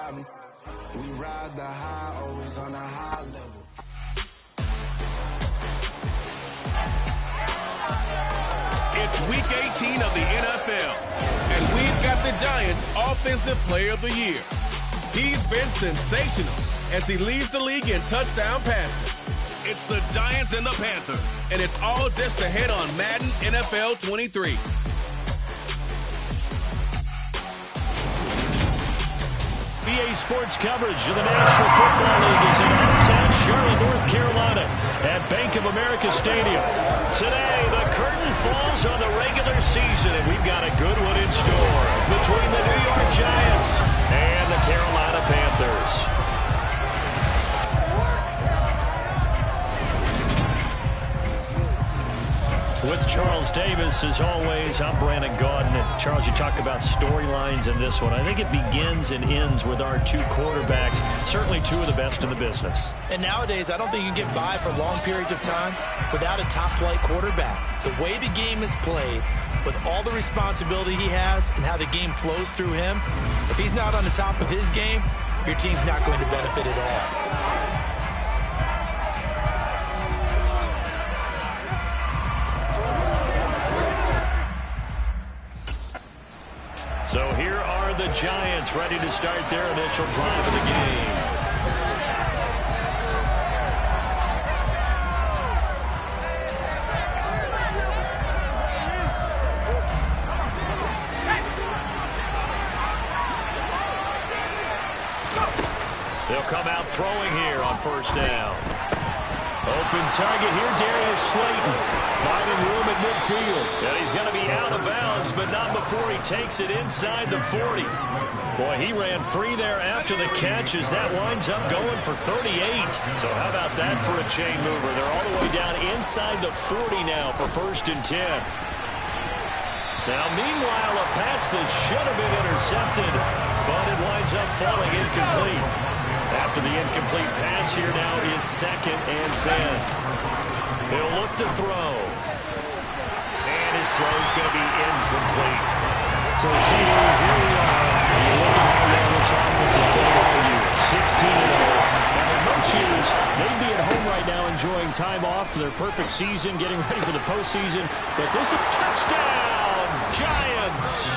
ride me. We ride the high, always on a high level. It's Week 18 of the NFL, and we've got the Giants Offensive Player of the Year. He's been sensational as he leads the league in touchdown passes. It's the Giants and the Panthers, and it's all just ahead on Madden NFL 23. BA Sports coverage of the National Football League is in hometown Charlotte, North Carolina at Bank of America Stadium. Today, the curtain falls on the regular season, and we've got a good one in store between the New York Giants and the Carolina Panthers. With Charles Davis, as always, I'm Brandon Gaudin. And Charles, you talk about storylines in this one. I think it begins and ends with our two quarterbacks, certainly two of the best in the business. And nowadays, I don't think you can get by for long periods of time without a top-flight quarterback. The way the game is played, with all the responsibility he has and how the game flows through him, if he's not on the top of his game, your team's not going to benefit at all. So here are the Giants ready to start their initial drive of the game. They'll come out throwing here on first down. Open target here, Darius Slayton, finding room at midfield. And he's going to be out of bounds, but not before he takes it inside the 40. Boy, he ran free there after the catch as that winds up going for 38. So how about that for a chain mover? They're all the way down inside the 40 now for 1st and 10. Now, meanwhile, a pass that should have been intercepted, but it winds up falling incomplete. After the incomplete pass, here now is 2nd and 10. He'll look to throw. And his throw's going to be incomplete. So, CD, here we are. And you look at how well this offense has played all year. 16-0. And in most years, they'd be at home right now enjoying time off for their perfect season, getting ready for the postseason. But this is a touchdown, Giants!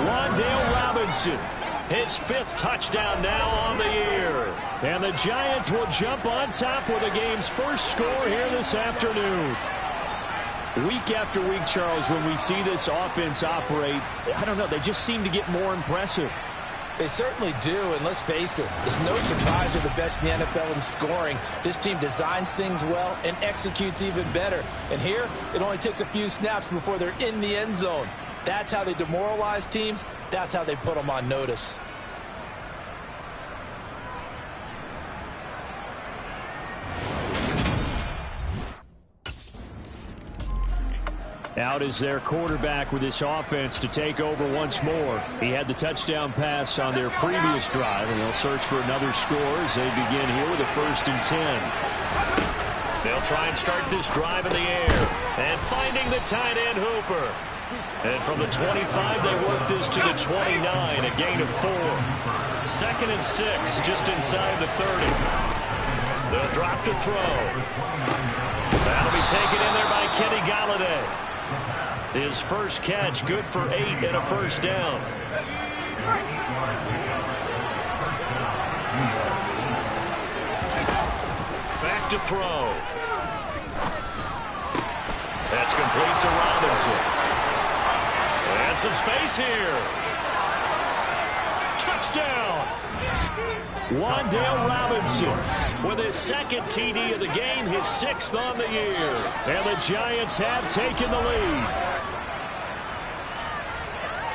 Wan'Dale Robinson. His 5th touchdown now on the year. And the Giants will jump on top with the game's first score here this afternoon. Week after week, Charles, when we see this offense operate, I don't know, they just seem to get more impressive. They certainly do, and let's face it, it's no surprise they're the best in the NFL in scoring. This team designs things well and executes even better. And here, it only takes a few snaps before they're in the end zone. That's how they demoralize teams. That's how they put them on notice. Out is their quarterback with this offense to take over once more. He had the touchdown pass on their previous drive, and they'll search for another score as they begin here with a 1st and 10. They'll try and start this drive in the air. And finding the tight end Hooper. And from the 25, they work this to the 29, a gain of 4. 2nd and 6, just inside the 30. They'll drop to throw. That'll be taken in there by Kenny Golladay. His first catch, good for 8 and a 1st down. Back to throw. That's complete to Robinson. And some space here. Touchdown! Wan'Dale Robinson with his 2nd TD of the game, his 6th on the year. And the Giants have taken the lead.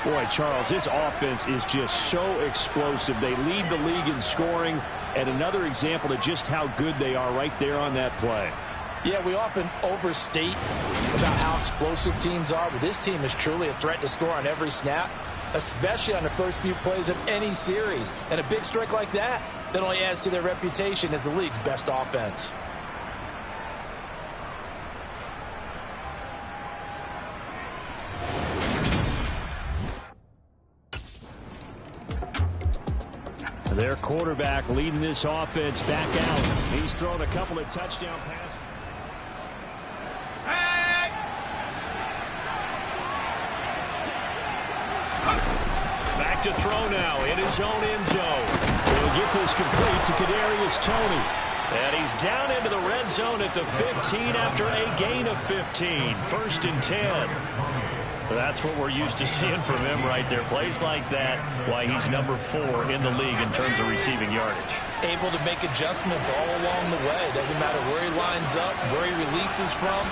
Boy, Charles, this offense is just so explosive. They lead the league in scoring, and another example of just how good they are right there on that play. Yeah, we often overstate about how explosive teams are, but this team is truly a threat to score on every snap, especially on the first few plays of any series. And a big strike like that only adds to their reputation as the league's best offense. Their quarterback leading this offense back out. He's thrown a couple of touchdown passes. Back to throw now in his own end zone. He'll get this complete to Kadarius Toney. And he's down into the red zone at the 15 after a gain of 15. 1st and 10. That's what we're used to seeing from him right there. Plays like that, why he's number 4 in the league in terms of receiving yardage. Able to make adjustments all along the way. Doesn't matter where he lines up, where he releases from.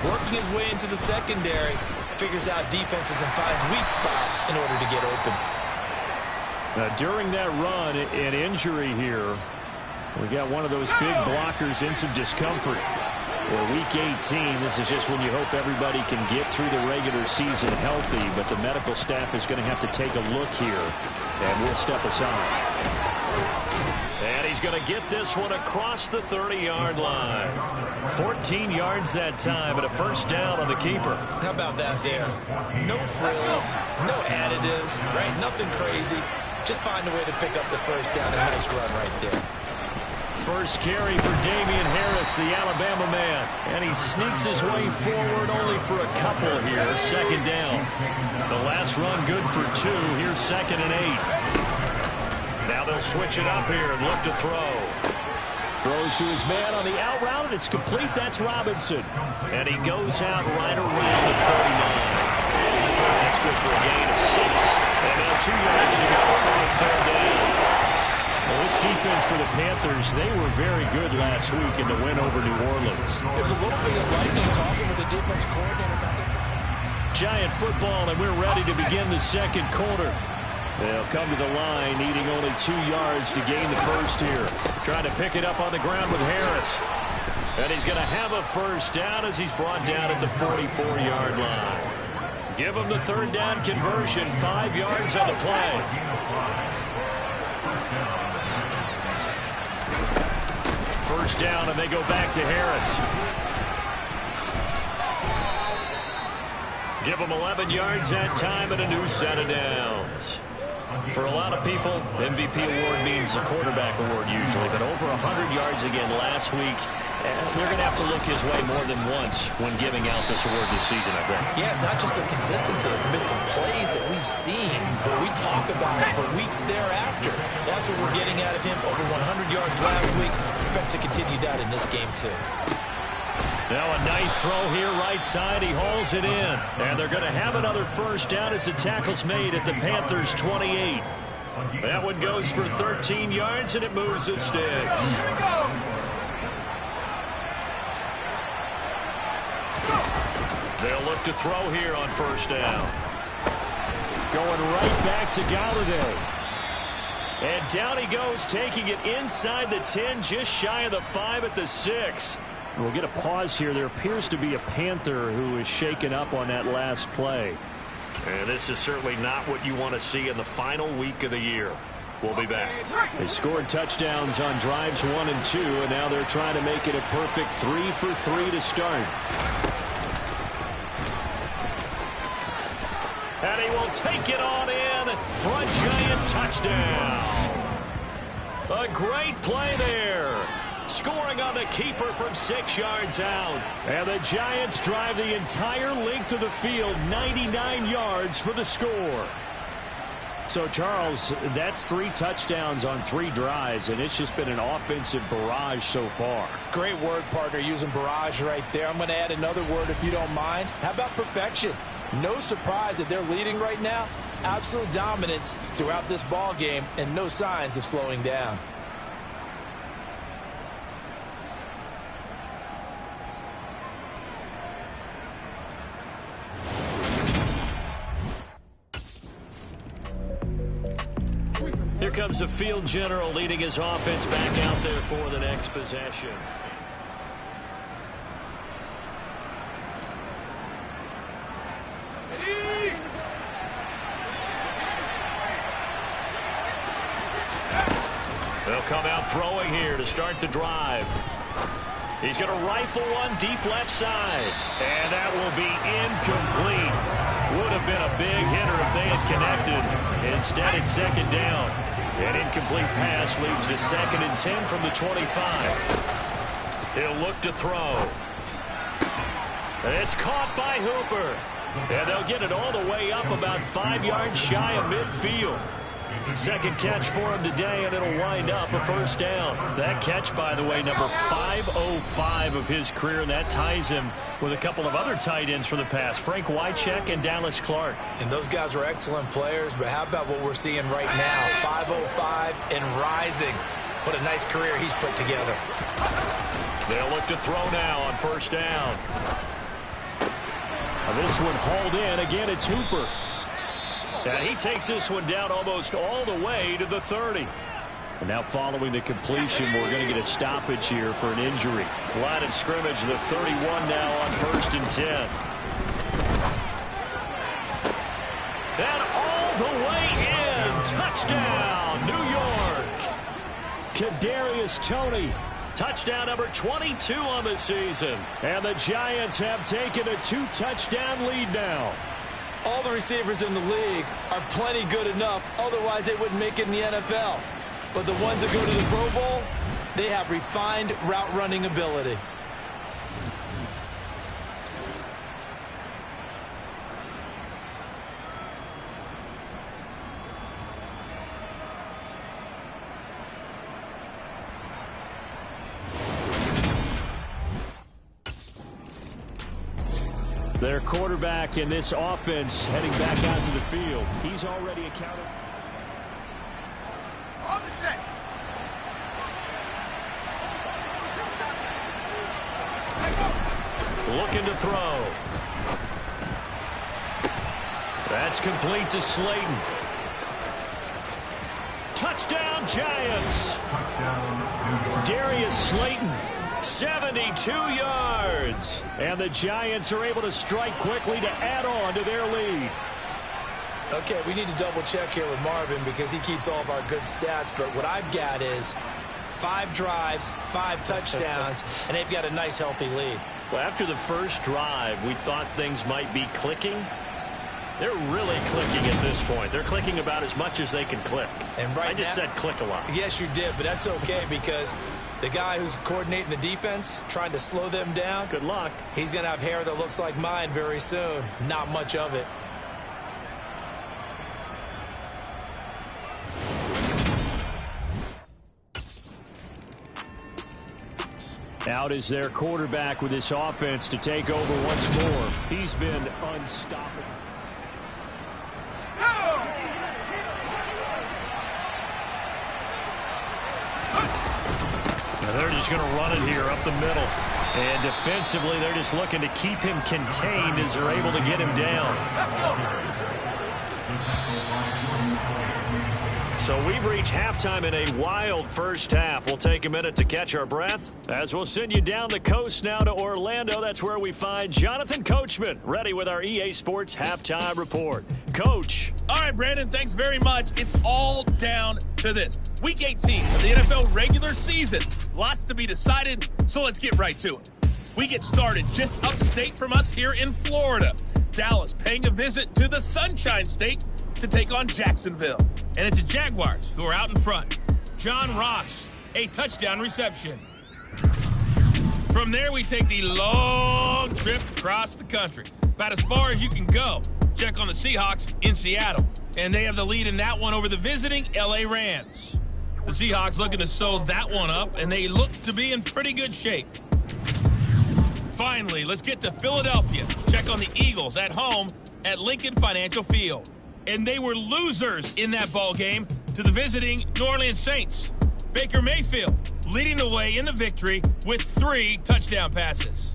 Working his way into the secondary. Figures out defenses and finds weak spots in order to get open. Now, during that run, an injury here. We got one of those big blockers in some discomfort. Well, week 18, this is just when you hope everybody can get through the regular season healthy, but the medical staff is going to have to take a look here, and we'll step aside. And he's going to get this one across the 30-yard line. 14 yards that time, and a 1st down on the keeper. How about that there? No frills, no additives, right? Nothing crazy. Just find a way to pick up the 1st down. A nice run right there. First carry for Damian Harris, the Alabama man. And he sneaks his way forward only for a couple here. 2nd down. The last run good for 2. Here's 2nd and 8. Now they'll switch it up here and look to throw. Throws to his man on the out route. It's complete. That's Robinson. And he goes out right around the 39. That's good for a gain of 6. And now 2 yards to go on 3rd down. Well, this defense for the Panthers, they were very good last week in the win over New Orleans. There's a little bit of lightning talking with the defense coordinator about it. Giant football, and we're ready to begin the 2nd quarter. They'll come to the line, needing only 2 yards to gain the 1st here. Trying to pick it up on the ground with Harris. And he's going to have a 1st down as he's brought down at the 44-yard line. Give him the 3rd down conversion, 5 yards on the play. First down, and they go back to Harris. Give him 11 yards that time and a new set of downs. For a lot of people, MVP award means a quarterback award usually, but over 100 yards again last week. They're going to have to look his way more than once when giving out this award this season, I think. Yeah, it's not just the consistency. There's been some plays that we've seen, but we talk about it for weeks thereafter. That's what we're getting out of him. Over 100 yards last week. Expects to continue that in this game, too. Now a nice throw here right side. He hauls it in. And they're going to have another 1st down as the tackle's made at the Panthers' 28. That one goes for 13 yards, and it moves the sticks. They'll look to throw here on 1st down. Going right back to Golladay. And down he goes, taking it inside the 10, just shy of the 5 at the 6. We'll get a pause here. There appears to be a Panther who is shaken up on that last play. And this is certainly not what you want to see in the final week of the year. We'll be back. They scored touchdowns on drives 1 and 2, and now they're trying to make it a perfect 3 for 3 to start. And he will take it on in for a giant touchdown. A great play there. Scoring on the keeper from 6 yards out. And the Giants drive the entire length of the field, 99 yards for the score. So, Charles, that's 3 touchdowns on 3 drives, and it's just been an offensive barrage so far. Great word, partner, using barrage right there. I'm going to add another word if you don't mind. How about perfection? No surprise that they're leading right now. Absolute dominance throughout this ball game, and no signs of slowing down. Here comes the field general leading his offense back out there for the next possession. They'll come out throwing here to start the drive. He's going to rifle one deep left side. And that will be incomplete. Would have been a big hitter if they had connected. Instead, it's 2nd down. And in incomplete pass leads to 2nd and 10 from the 25. He'll look to throw. It's caught by Hooper. And they'll get it all the way up about 5 yards shy of midfield. Second catch for him today, and it'll wind up a first down. That catch, by the way, number 505 of his career, and that ties him with a couple of other tight ends for the past, Frank Wycheck and Dallas Clark. And those guys were excellent players, but how about what we're seeing right now? 505 and rising. What a nice career he's put together. They'll look to throw now on first down. Now this one hauled in. Again, it's Hooper. And he takes this one down almost all the way to the 30. And now following the completion, we're going to get a stoppage here for an injury. Line of scrimmage, the 31 now on 1st and 10. And all the way in. Touchdown, New York. Kadarius Toney. Touchdown number 22 on the season. And the Giants have taken a 2-touchdown lead now. All the receivers in the league are plenty good enough. Otherwise, they wouldn't make it in the NFL. But the ones that go to the Pro Bowl, they have refined route running ability. Their quarterback in this offense heading back out to the field. He's already accounted for. On the set. Looking to throw. That's complete to Slayton. Touchdown Giants. Darius Slayton. 72 yards. And the Giants are able to strike quickly to add on to their lead. Okay, we need to double check here with Marvin because he keeps all of our good stats. But what I've got is 5 drives, 5 touchdowns, and they've got a nice, healthy lead. Well, after the first drive, we thought things might be clicking. They're really clicking at this point. They're clicking about as much as they can click. And right I just said click a lot. Yes, you did, but that's okay because the guy who's coordinating the defense, trying to slow them down. Good luck. He's going to have hair that looks like mine very soon. Not much of it. Out is their quarterback with this offense to take over once more. He's been unstoppable. Now they're just going to run it here up the middle. And defensively, they're just looking to keep him contained as they're able to get him down. So we've reached halftime in a wild first half. We'll take a minute to catch our breath as we'll send you down the coast now to Orlando. That's where we find Jonathan Coachman ready with our EA Sports Halftime Report. Coach. All right, Brandon, thanks very much. It's all down to this. Week 18 of the NFL regular season. Lots to be decided, so let's get right to it. We get started just upstate from us here in Florida. Dallas paying a visit to the Sunshine State to take on Jacksonville. And it's the Jaguars who are out in front. John Ross, a touchdown reception. From there, we take the long trip across the country. About as far as you can go. Check on the Seahawks in Seattle. And they have the lead in that one over the visiting LA Rams. The Seahawks looking to sew that one up, and they look to be in pretty good shape. Finally, let's get to Philadelphia. Check on the Eagles at home at Lincoln Financial Field. And they were losers in that ball game to the visiting New Orleans Saints. Baker Mayfield leading the way in the victory with 3 touchdown passes.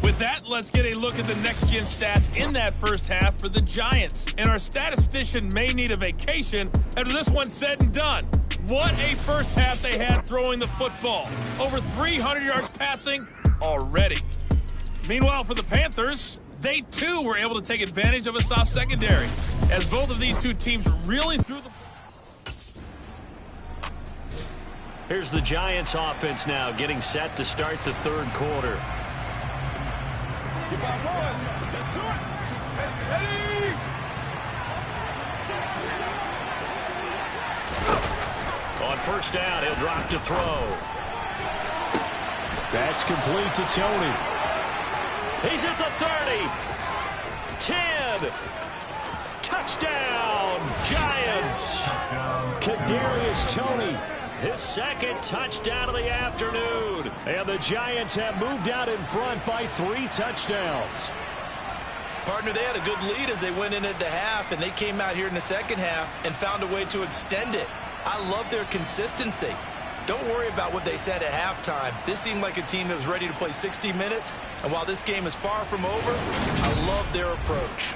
With that, let's get a look at the next-gen stats in that first half for the Giants. And our statistician may need a vacation after this one's said and done. What a first half they had throwing the football. Over 300 yards passing already. Meanwhile, for the Panthers, they too were able to take advantage of a soft secondary as both of these two teams really threw the. Here's the Giants offense now getting set to start the third quarter. On first down, he'll drop to throw. That's complete to Tony. He's at the 30. 10. Touchdown, Giants. Kadarius Toney, his second touchdown of the afternoon. And the Giants have moved out in front by 3 touchdowns. Partner, they had a good lead as they went in at the half, and they came out here in the second half and found a way to extend it. I love their consistency. Don't worry about what they said at halftime. This seemed like a team that was ready to play 60 minutes, and while this game is far from over, I love their approach.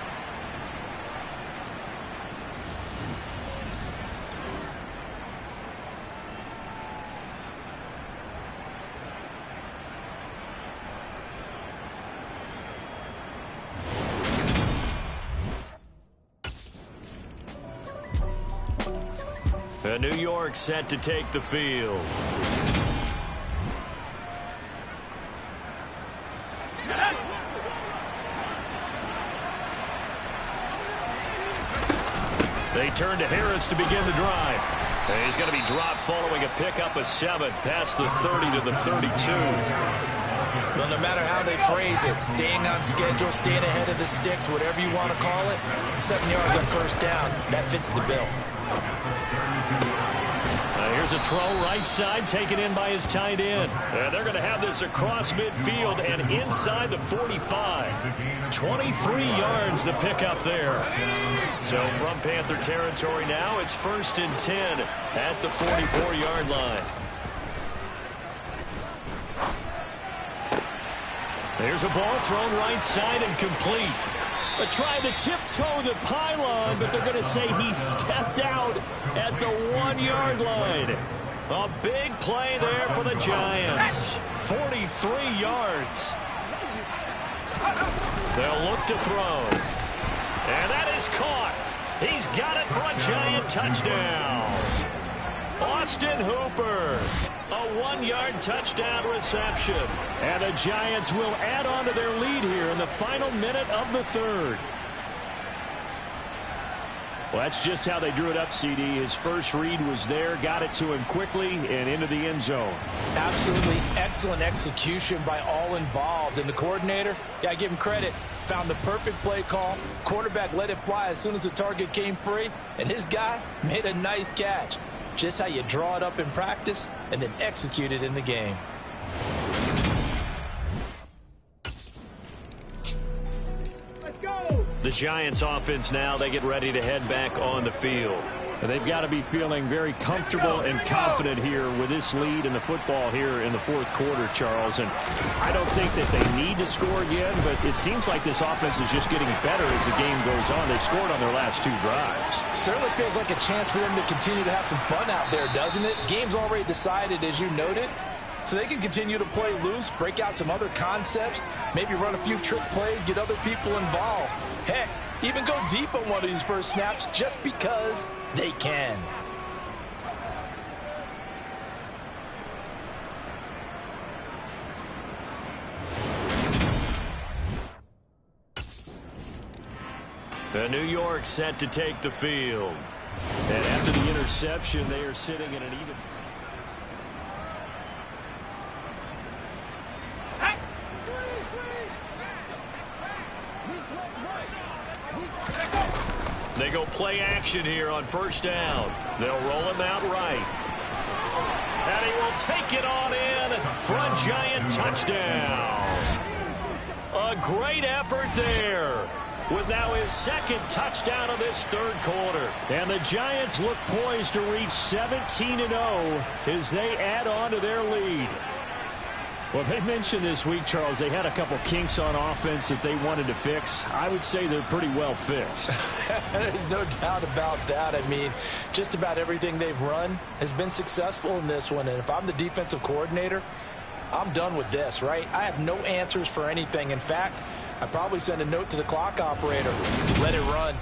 New York set to take the field. They turn to Harris to begin the drive. And he's going to be dropped following a pickup of 7 past the 30 to the 32. Well, no matter how they phrase it, staying on schedule, staying ahead of the sticks, whatever you want to call it, 7 yards on first down, that fits the bill. Here's a throw right side, taken in by his tight end. And they're going to have this across midfield and inside the 45. 23 yards the pickup there. So from Panther territory now, it's 1st and 10 at the 44-yard line. There's a ball thrown right side and complete. But trying to tiptoe the pylon, but they're going to say he stepped out at the 1-yard line. A big play there for the Giants. 43 yards. They'll look to throw. And that is caught. He's got it for a Giant touchdown. Austin Hooper. A 1-yard touchdown reception. And the Giants will add on to their lead here in the final minute of the 3rd. Well, that's just how they drew it up, CD. His first read was there, got it to him quickly, and into the end zone. Absolutely excellent execution by all involved. And the coordinator, got to give him credit, found the perfect play call. Quarterback let it fly as soon as the target came free, and his guy made a nice catch. Just how you draw it up in practice and then execute it in the game. Let's go! The Giants offense now, they get ready to head back on the field. They've got to be feeling very comfortable and confident here with this lead in the football here in the 4th quarter, Charles. And I don't think that they need to score again, but it seems like this offense is just getting better as the game goes on. They've scored on their last 2 drives. Certainly feels like a chance for them to continue to have some fun out there, doesn't it? Game's already decided, as you noted. So they can continue to play loose, break out some other concepts, maybe run a few trick plays, get other people involved. Heck, even go deep on one of these first snaps just because they can. The New York set to take the field. And after the interception, they are sitting in an even... They go play action here on first down. They'll roll him out right. And he will take it on in for a Giant touchdown. A great effort there, with now his 2nd touchdown of this 3rd quarter. And the Giants look poised to reach 17-0 as they add on to their lead. Well, they mentioned this week, Charles, they had a couple kinks on offense that they wanted to fix. I would say they're pretty well fixed. There's no doubt about that. I mean, just about everything they've run has been successful in this one. And if I'm the defensive coordinator, I'm done with this, right? I have no answers for anything. In fact, I'd probably send a note to the clock operator. Let it run.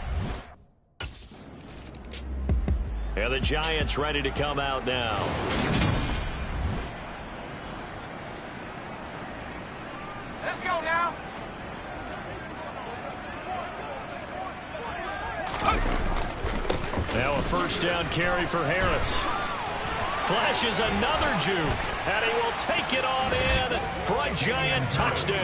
And the Giants ready to come out now. Let's go now. Now a first down carry for Harris. Flashes another juke, and he will take it on in for a Giant touchdown.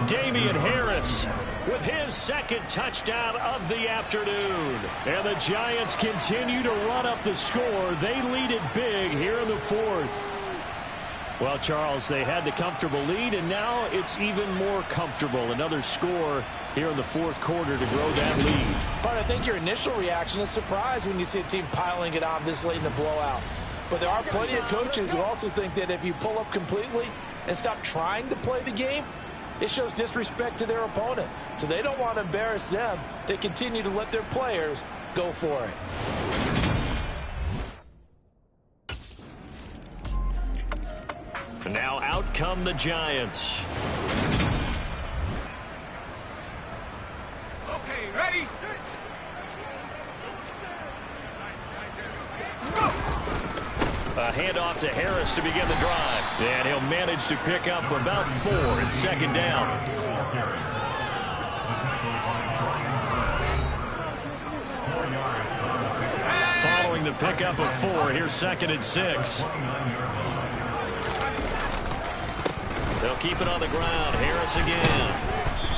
Damian Harris with his second touchdown of the afternoon. And the Giants continue to run up the score. They lead it big here in the fourth. Well, Charles, they had the comfortable lead, and now it's even more comfortable. Another score here in the fourth quarter to grow that lead. But I think your initial reaction is surprise when you see a team piling it on this late in the blowout. But there are plenty of coaches who also think that if you pull up completely and stop trying to play the game, it shows disrespect to their opponent. So they don't want to embarrass them. They continue to let their players go for it. And now out come the Giants. Okay, ready? A handoff to Harris to begin the drive. And he'll manage to pick up about 4 at second down. Following the pickup of 4, here's 2nd and 6. They'll keep it on the ground. Harris again.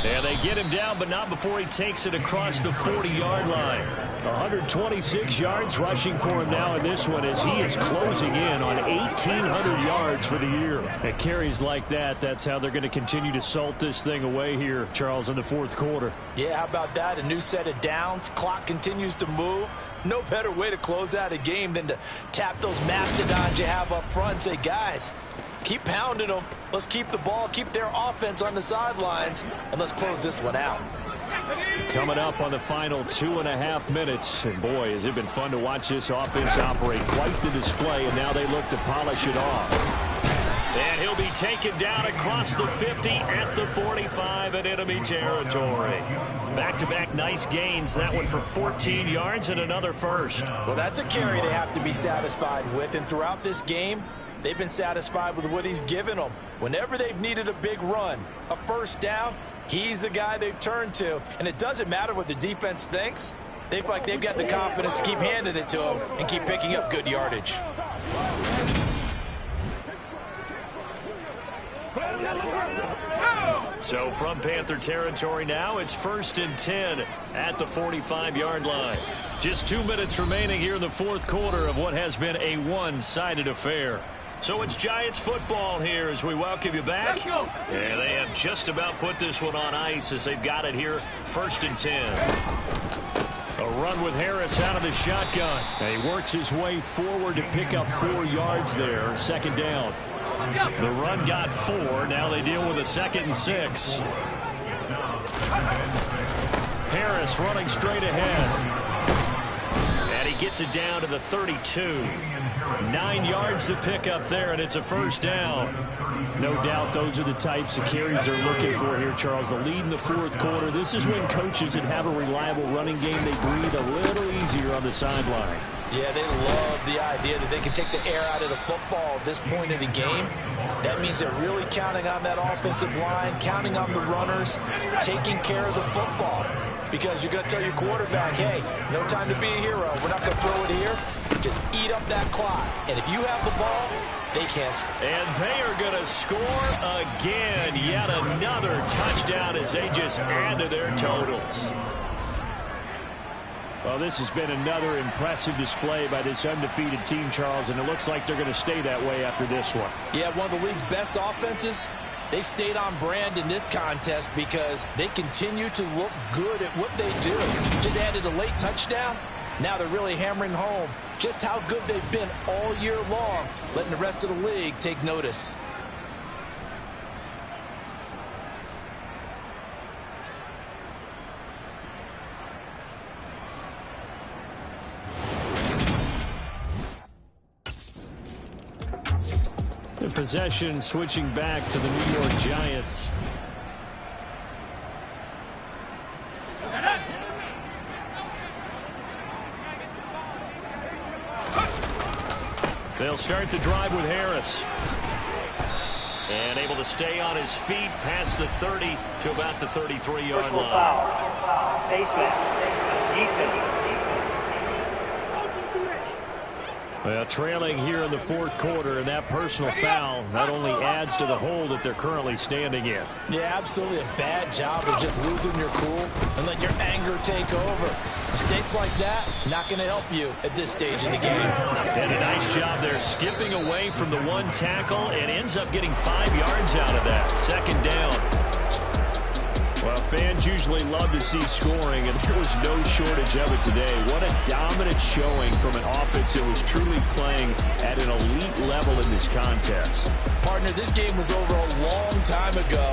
And they get him down, but not before he takes it across the 40-yard line. 126 yards rushing for him now in this one as he is closing in on 1,800 yards for the year. At carries like that, that's how they're going to continue to salt this thing away here, Charles, in the fourth quarter. Yeah, how about that? A new set of downs. Clock continues to move. No better way to close out a game than to tap those mastodons you have up front and say, guys, keep pounding them. Let's keep the ball, keep their offense on the sidelines, and let's close this one out. Coming up on the final 2.5 minutes. And boy, has it been fun to watch this offense operate. Quite the display, and now they look to polish it off. And he'll be taken down across the 50 at the 45 in enemy territory. Back-to-back nice gains. That one for 14 yards and another first. Well, that's a carry they have to be satisfied with. And throughout this game, they've been satisfied with what he's given them. Whenever they've needed a big run, a first down, he's the guy they've turned to. And it doesn't matter what the defense thinks. They feel like they've got the confidence to keep handing it to him and keep picking up good yardage. So from Panther territory now, it's 1st and 10 at the 45-yard line. Just 2 minutes remaining here in the fourth quarter of what has been a one-sided affair. So it's Giants football here as we welcome you back. And they have just about put this one on ice as they've got it here, 1st and 10. A run with Harris out of the shotgun. And he works his way forward to pick up 4 yards there, 2nd down. The run got 4. Now they deal with a 2nd and 6. Harris running straight ahead. And he gets it down to the 32. 9 yards to pick up there, and it's a first down. No doubt those are the types of carries they're looking for here, Charles. The lead in the fourth quarter. This is when coaches that have a reliable running game, they breathe a little easier on the sideline. Yeah, they love the idea that they can take the air out of the football at this point in the game. That means they're really counting on that offensive line, counting on the runners, taking care of the football. Because you're going to tell your quarterback, hey, no time to be a hero. We're not going to throw it here. Just eat up that clock. And if you have the ball, they can't score. And they are going to score again. Yet another touchdown as they just add to their totals. Well, this has been another impressive display by this undefeated team, Charles, and it looks like they're going to stay that way after this one. Yeah, one of the league's best offenses. They stayed on brand in this contest because they continue to look good at what they do. Just added a late touchdown. Now they're really hammering home just how good they've been all year long, letting the rest of the league take notice. The possession switching back to the New York Giants. They'll start the drive with Harris. And able to stay on his feet past the 30 to about the 33-yard line. Well, trailing here in the fourth quarter, and that personal foul not only adds to the hole that they're currently standing in. Yeah, absolutely a bad job of just losing your cool and letting your anger take over. Mistakes like that, not going to help you at this stage of the game. And a nice job there skipping away from the one tackle and ends up getting 5 yards out of that. Second down. Well, fans usually love to see scoring, and there was no shortage of it today. What a dominant showing from an offense that was truly playing at an elite level in this contest. Partner, this game was over a long time ago,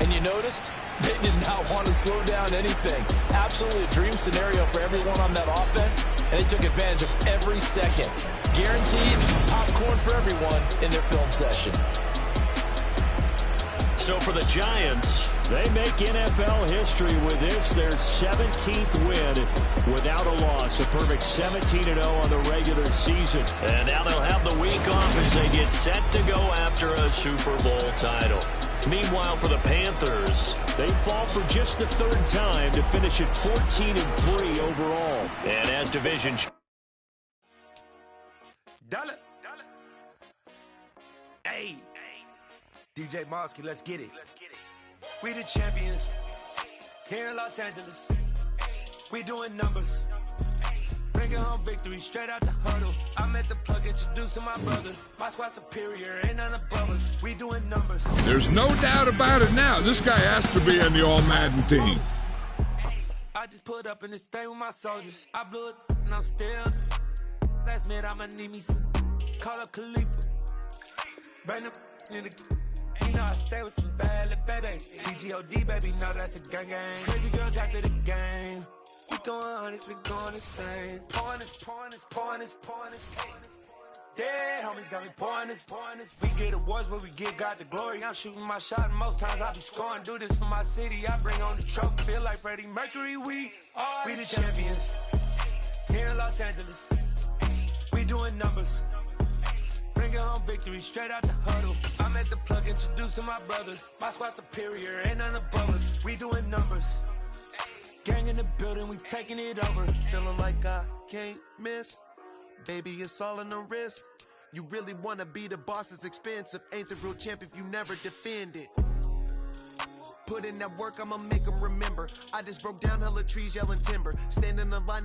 and you noticed they did not want to slow down anything. Absolutely a dream scenario for everyone on that offense, and they took advantage of every second. Guaranteed popcorn for everyone in their film session. So for the Giants, they make NFL history with this, their 17th win without a loss. A perfect 17-0 on the regular season. And now they'll have the week off as they get set to go after a Super Bowl title. Meanwhile, for the Panthers, they fall for just the third time to finish at 14-3 overall. And as division... Dollar. Hey. DJ Mosky, let's get it. We the champions here in Los Angeles. We doing numbers. Bringing home victory straight out the huddle. I met the plug, introduced to my brother. My squad superior, ain't none above us. We doing numbers. There's no doubt about it now. This guy has to be in the All-Madden team. I just put up in this thing with my soldiers. I blew it and I'm still. Last minute I'ma need me some. Call up Khalifa. Bring them in the. You know I stay with some bad little baby. TGOD, baby, know that's a gang gang. Crazy girls after the game. We throwing hundreds, we going insane. Pouring this. Yeah, homies got me pouring this. We get awards, but we give God the glory. I'm shooting my shot, and most times I be scoring. Do this for my city, I bring on the trophy. Feel like Freddie Mercury, we the champions. Here in Los Angeles, we doing numbers. Bringing home victory straight out the huddle. I'm at the plug, introduced to my brother. My squad superior, ain't none above us. We doing numbers. Gang in the building, we taking it over. Feeling like I can't miss. Baby, it's all in the wrist. You really wanna be the boss, it's expensive. Ain't the real champ if you never defend it. Put in that work, I'ma make them remember. I just broke down hella trees, yelling timber. Stand in the line.